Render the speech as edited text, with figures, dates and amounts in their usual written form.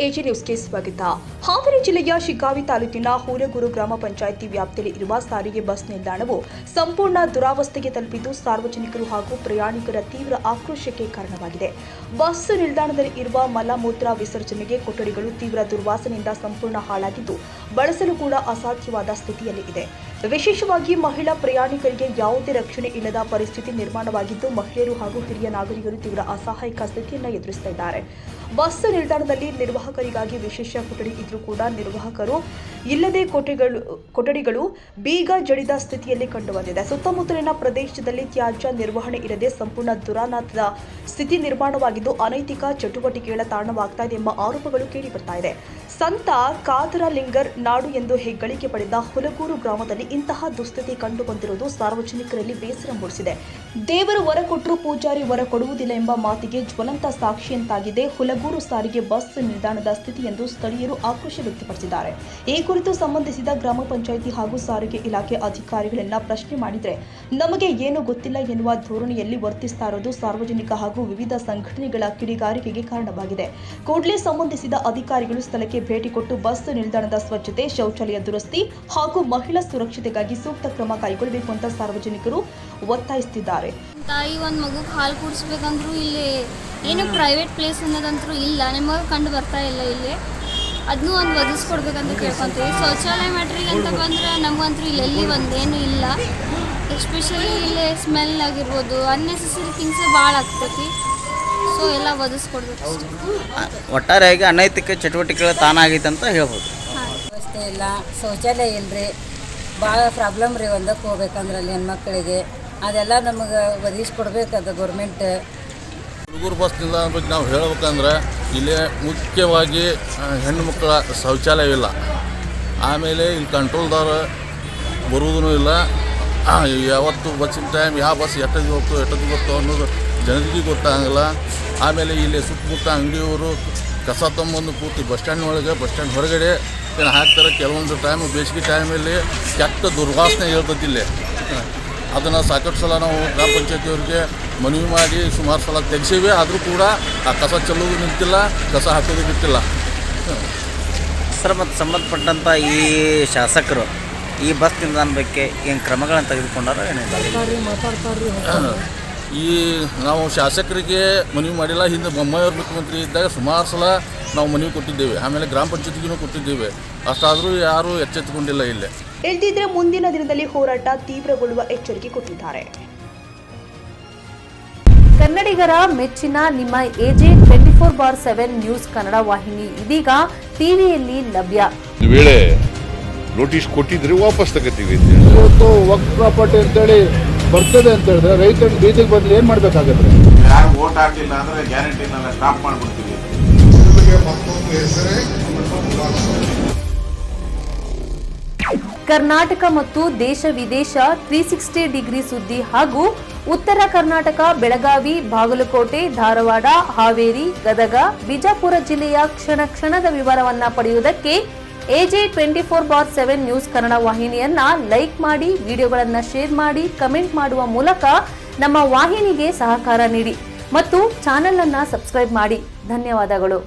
AJ ನ್ಯೂಸ್ಗೆ ಸ್ವಾಗತ. ಹಾವೇರಿ ಜಿಲ್ಲೆಯ ಶಿಗ್ಗಾವಿ ತಾಲೂಕಿನ ಹೂಲಗೂರು ಗ್ರಾಮ ಪಂಚಾಯಿತಿ ವ್ಯಾಪ್ತಿಯಲ್ಲಿ ಇರುವ ಸಾರಿಗೆ ಬಸ್ ನಿಲ್ದಾಣವು ಸಂಪೂರ್ಣ ದುರಾವಸ್ಥೆಗೆ ತಲುಪಿದ್ದು ಸಾರ್ವಜನಿಕರು ಹಾಗೂ ಪ್ರಯಾಣಿಕರ ತೀವ್ರ ಆಕ್ರೋಶಕ್ಕೆ ಕಾರಣವಾಗಿದೆ. ಬಸ್ ನಿಲ್ದಾಣದಲ್ಲಿ ಇರುವ ಮಲಮೂತ್ರ ವಿಸರ್ಜನೆಗೆ ಕೊಠಡಿಗಳು ತೀವ್ರ ದುರ್ವಾಸನೆಯಿಂದ ಸಂಪೂರ್ಣ ಹಾಳಾಗಿದ್ದು ಬಳಸಲು ಕೂಡ ಅಸಾಧ್ಯವಾದ ಸ್ಥಿತಿಯಲ್ಲಿ ಇದೆ. ವಿಶೇಷವಾಗಿ ಮಹಿಳಾ ಪ್ರಯಾಣಿಕರಿಗೆ ಯಾವುದೇ ರಕ್ಷಣೆ ಇಲ್ಲದ ಪರಿಸ್ಥಿತಿ ನಿರ್ಮಾಣವಾಗಿದ್ದು ಮಹಿಳೆಯರು ಹಾಗೂ ಹಿರಿಯ ನಾಗರಿಕರು ತೀವ್ರ ಅಸಹಾಯಕ ಸ್ಥಿತಿಯನ್ನು ಎದುರಿಸುತ್ತಿದ್ದಾರೆ. ಬಸ್ ನಿಲ್ದಾಣದಲ್ಲಿ ನಿರ್ವಾಹಕರಿಗಾಗಿ ವಿಶೇಷ ಕೊಠಡಿ ಇದ್ರೂ ಕೂಡ ನಿರ್ವಾಹಕರು ಇಲ್ಲದೆ ಕೊಠಡಿಗಳು ಬೀಗ ಜಡಿದ ಸ್ಥಿತಿಯಲ್ಲಿ ಕಂಡುಬಂದಿದೆ. ಸುತ್ತಮುತ್ತಲಿನ ಪ್ರದೇಶದಲ್ಲಿ ತ್ಯಾಜ್ಯ ನಿರ್ವಹಣೆ ಇರದೆ ಸಂಪೂರ್ಣ ದುರಾನಾಥದ ಸ್ಥಿತಿ ನಿರ್ಮಾಣವಾಗಿದ್ದು ಅನೈತಿಕ ಚಟುವಟಿಕೆಗಳ ತಾಣವಾಗ್ತಾ ಇದೆ ಎಂಬ ಆರೋಪಗಳು ಕೇಳಿಬರ್ತಾ ಇದೆ. ಸಂತ ಕಾದರಲಿಂಗರ್ ನಾಡು ಎಂದು ಹೆಗ್ಗಳಿಕೆ ಪಡೆದ ಹುಲಗೂರು ಗ್ರಾಮದಲ್ಲಿ ಇಂತಹ ದುಸ್ಥಿತಿ ಕಂಡುಬಂದಿರುವುದು ಸಾರ್ವಜನಿಕರಲ್ಲಿ ಬೇಸರ ಮೂಡಿಸಿದೆ. ದೇವರು ವರ ಕೊಟ್ಟರೂ ಪೂಜಾರಿ ವರ ಕೊಡುವುದಿಲ್ಲ ಎಂಬ ಮಾತಿಗೆ ಜ್ವಲಂತ ಸಾಕ್ಷಿಯಂತಾಗಿದೆ ಹುಲಗೂರು ಸಾರಿಗೆ ಬಸ್ ನಿಲ್ದಾಣದ ಸ್ಥಿತಿ ಎಂದು ಸ್ಥಳೀಯರು ಆಕ್ರೋಶ ವ್ಯಕ್ತಪಡಿಸಿದ್ದಾರೆ. ಈ ಕುರಿತು ಸಂಬಂಧಿಸಿದ ಗ್ರಾಮ ಪಂಚಾಯಿತಿ ಹಾಗೂ ಸಾರಿಗೆ ಇಲಾಖೆ ಅಧಿಕಾರಿಗಳನ್ನ ಪ್ರಶ್ನೆ ಮಾಡಿದರೆ ನಮಗೆ ಏನು ಗೊತ್ತಿಲ್ಲ ಎನ್ನುವ ಧೋರಣೆಯಲ್ಲಿ ವರ್ತಿಸ್ತಾ ಇರೋದು ಸಾರ್ವಜನಿಕ ಹಾಗೂ ವಿವಿಧ ಸಂಘಟನೆಗಳ ಕಿಡಿಗಾರಿಕೆಗೆ ಕಾರಣವಾಗಿದೆ. ಕೂಡಲೇ ಸಂಬಂಧಿಸಿದ ಅಧಿಕಾರಿಗಳು ಸ್ಥಳಕ್ಕೆ ಭೇಟಿ ಕೊಟ್ಟು ಬಸ್ ನಿಲ್ದಾಣದ ಸ್ವಚ್ಛತೆ, ಶೌಚಾಲಯ ದುರಸ್ತಿ ಹಾಗೂ ಮಹಿಳಾ ಸುರಕ್ಷತೆಗಾಗಿ ಸೂಕ್ತ ಕ್ರಮ ಕೈಗೊಳ್ಳಬೇಕು ಅಂತ ಸಾರ್ವಜನಿಕರು ಒತ್ತಾಯಿಸುತ್ತಿದ್ದಾರೆ. ತಾಯಿ ಒಂದು ಮಗುಗೆ ಹಾಲು ಕುಡಿಸ್ಬೇಕಂದ್ರೂ ಇಲ್ಲಿ ಏನು ಪ್ರೈವೇಟ್ ಪ್ಲೇಸ್ ಅನ್ನೋದಂತರೂ ಇಲ್ಲ, ನಿಮಗೆ ಕಂಡು ಬರ್ತಾ ಇಲ್ಲ. ಇಲ್ಲಿ ಅದನ್ನೂ ಒಂದು ಒದಗಿಸ್ಕೊಡ್ಬೇಕಂತ ಕೇಳ್ಕೊತೀವಿ. ಶೌಚಾಲಯ ಮ್ಯಾಟ್ರಿಗೆ ಅಂತ ಬಂದರೆ ನಮಗಂತೂ ಇಲ್ಲೆಲ್ಲಿ ಒಂದೇನು ಇಲ್ಲ. ಎಸ್ಪೆಷಲಿ ಇಲ್ಲಿ ಸ್ಮೆಲ್ ಆಗಿರ್ಬೋದು, ಅನ್ನೆಸೆಸರಿ ಥಿಂಗ್ಸ್ ಭಾಳ ಆಗ್ತೈತಿ. ಸೊ ಎಲ್ಲ ಒದಗಿಸ್ಕೊಡ್ಬೇಕು. ಒಟ್ಟಾರೆಯಾಗಿ ಅನೈತಿಕ ಚಟುವಟಿಕೆಗಳು ತಾನಾಗೈತೆ ಅಂತ ಹೇಳ್ಬೋದು. ವ್ಯವಸ್ಥೆ ಇಲ್ಲ, ಶೌಚಾಲಯ ಇಲ್ಲರಿ, ಭಾಳ ಪ್ರಾಬ್ಲಮ್ ರೀ. ಒಂದಕ್ಕೆ ಹೋಗ್ಬೇಕಂದ್ರೆ ಅಲ್ಲಿ ಹೆಣ್ಮಕ್ಳಿಗೆ ಅದೆಲ್ಲ ನಮಗೆ ಒದಗಿಸ್ಕೊಡ್ಬೇಕದು ಗೌರ್ಮೆಂಟ್. ಹುಲಗೂರು ಬಸ್ ನಿಲ್ದಾಣ ಬಗ್ಗೆ ನಾವು ಹೇಳ್ಬೇಕಂದ್ರೆ ಇಲ್ಲಿ ಮುಖ್ಯವಾಗಿ ಹೆಣ್ಣು ಮಕ್ಕಳ ಶೌಚಾಲಯವಿಲ್ಲ. ಆಮೇಲೆ ಇಲ್ಲಿ ಕಂಟ್ರೋಲ್ದವ್ರು ಬರುವುದೂ ಇಲ್ಲ. ಯಾವತ್ತು ಬಸ್ಸಿನ ಟೈಮ್ ಯಾವ ಬಸ್ ಎಷ್ಟೊತ್ತಿಗೆ ಗೊತ್ತು ಅನ್ನೋದು ಜನರಿಗೆ ಗೊತ್ತಾಗಲ್ಲ. ಆಮೇಲೆ ಇಲ್ಲಿ ಸುತ್ತಮುತ್ತ ಅಂಗಡಿಯವರು ಕಸ ತಂಬಂದು ಪೂರ್ತಿ ಬಸ್ ಸ್ಟ್ಯಾಂಡ್ ಒಳಗೆ, ಬಸ್ ಸ್ಟ್ಯಾಂಡ್ ಹೊರಗಡೆ ಏನು ಹಾಕ್ತಾರೆ. ಕೆಲವೊಂದು ಟೈಮು ಬೇಸಿಗೆ ಟೈಮಲ್ಲಿ ಕೆಟ್ಟ ದುರ್ವಾಸನೆ ಹೇಳ್ತೈತಿ ಇಲ್ಲಿ. ಅದನ್ನು ಸಾಕಷ್ಟು ಸಲ ನಾವು ಗ್ರಾಮ ಪಂಚಾಯತಿಯವ್ರಿಗೆ ಮನವಿ ಮಾಡಿ ಸುಮಾರು ಸಲ ತೆಗೆಸೀವಿ. ಆದರೂ ಕೂಡ ಆ ಕಸ ಚೆಲ್ಲೋದು ನಿಂತಿಲ್ಲ, ಕಸ ಹಾಕೋದು ಬಿಟ್ಟಿಲ್ಲ. ಸರ್, ಮತ್ತು ಸಂಬಂಧಪಟ್ಟಂಥ ಈ ಶಾಸಕರು ಈ ಬಸ್ ನಿಲ್ದಾಣ ಬಗ್ಗೆ ಏನು ಕ್ರಮಗಳನ್ನು ತೆಗೆದುಕೊಂಡಾರ ಏನಿಲ್ಲ? ಈ ನಾವು ಶಾಸಕರಿಗೆ ಮನವಿ ಮಾಡಿಲ್ಲ. ಹಿಂದೆ ಬೊಮ್ಮಾಯಿಯವ್ರ ಮುಖ್ಯಮಂತ್ರಿ ಇದ್ದಾಗ ಸುಮಾರು ಸಲ ನಾವು ಮನವಿ ಕೊಟ್ಟಿದ್ದೇವೆ. ಆಮೇಲೆ ಗ್ರಾಮ ಪಂಚಾಯತಿಗೂ ಕೊಟ್ಟಿದ್ದೇವೆ. ಅಷ್ಟಾದರೂ ಯಾರೂ ಎಚ್ಚೆತ್ತುಕೊಂಡಿಲ್ಲ. ಇಲ್ಲೇ ಇಲ್ದಿದ್ರೆ ಮುಂದಿನ ದಿನದಲ್ಲಿ ಹೋರಾಟ ತೀವ್ರಗೊಳ್ಳುವ ಎಚ್ಚರಿಕೆ ಕೊಟ್ಟಿದ್ದಾರೆ. ಕನ್ನಡಿಗರ ಮೆಚ್ಚಿನ ನಿಮ್ಮ ಎಜೆ 24/7 ನ್ಯೂಸ್ ಕನ್ನಡ ವಾಹಿನಿ ಇದೀಗ ಟಿವಿಯಲ್ಲಿ ಲಭ್ಯ. ವೇಳೆ ನೋಟಿಸ್ ಕೊಟ್ಟಿದ್ರೆ ವಾಪಸ್ ತಗೋತೀವಿ. ಇವತ್ತು ವಕ್ಫ್ ಪ್ರಾಪರ್ಟಿ ಅಂತೇಳಿ ಬರ್ತದೆ ಅಂತ ಹೇಳಿದ್ರೆ ರೈತರು ಬೀದಿಗೆ ಬದಲು ಏನು ಮಾಡಬೇಕಾಗತ್ತೆ? ಯಾರು ವೋಟ್ ಹಾಕಲಿಲ್ಲ ಅಂದರೆ ಗ್ಯಾರಂಟಿನೆಲ್ಲ ಸ್ಟಾಪ್ ಮಾಡಿಬಿಡ್ತೀವಿ. ಕರ್ನಾಟಕ ಮತ್ತು ದೇಶ ವಿದೇಶ 360 ಡಿಗ್ರಿ ಸುದ್ದಿ ಹಾಗೂ ಉತ್ತರ ಕರ್ನಾಟಕ, ಬೆಳಗಾವಿ, ಬಾಗಲಕೋಟೆ, ಧಾರವಾಡ, ಹಾವೇರಿ, ಗದಗ, ಬಿಜಾಪುರ ಜಿಲ್ಲೆಯ ಕ್ಷಣ ಕ್ಷಣದ ವಿವರವನ್ನ ಪಡೆಯುವುದಕ್ಕೆ ಎಜೆ 24/7 ನ್ಯೂಸ್ ಕನ್ನಡ ವಾಹಿನಿಯನ್ನ ಲೈಕ್ ಮಾಡಿ, ವಿಡಿಯೋಗಳನ್ನ ಶೇರ್ ಮಾಡಿ, ಕಮೆಂಟ್ ಮಾಡುವ ಮೂಲಕ ನಮ್ಮ ವಾಹಿನಿಗೆ ಸಹಕಾರ ನೀಡಿ ಮತ್ತು ಚಾನೆಲ್ ಅನ್ನ ಸಬ್ಸ್ಕ್ರೈಬ್ ಮಾಡಿ. ಧನ್ಯವಾದಗಳು.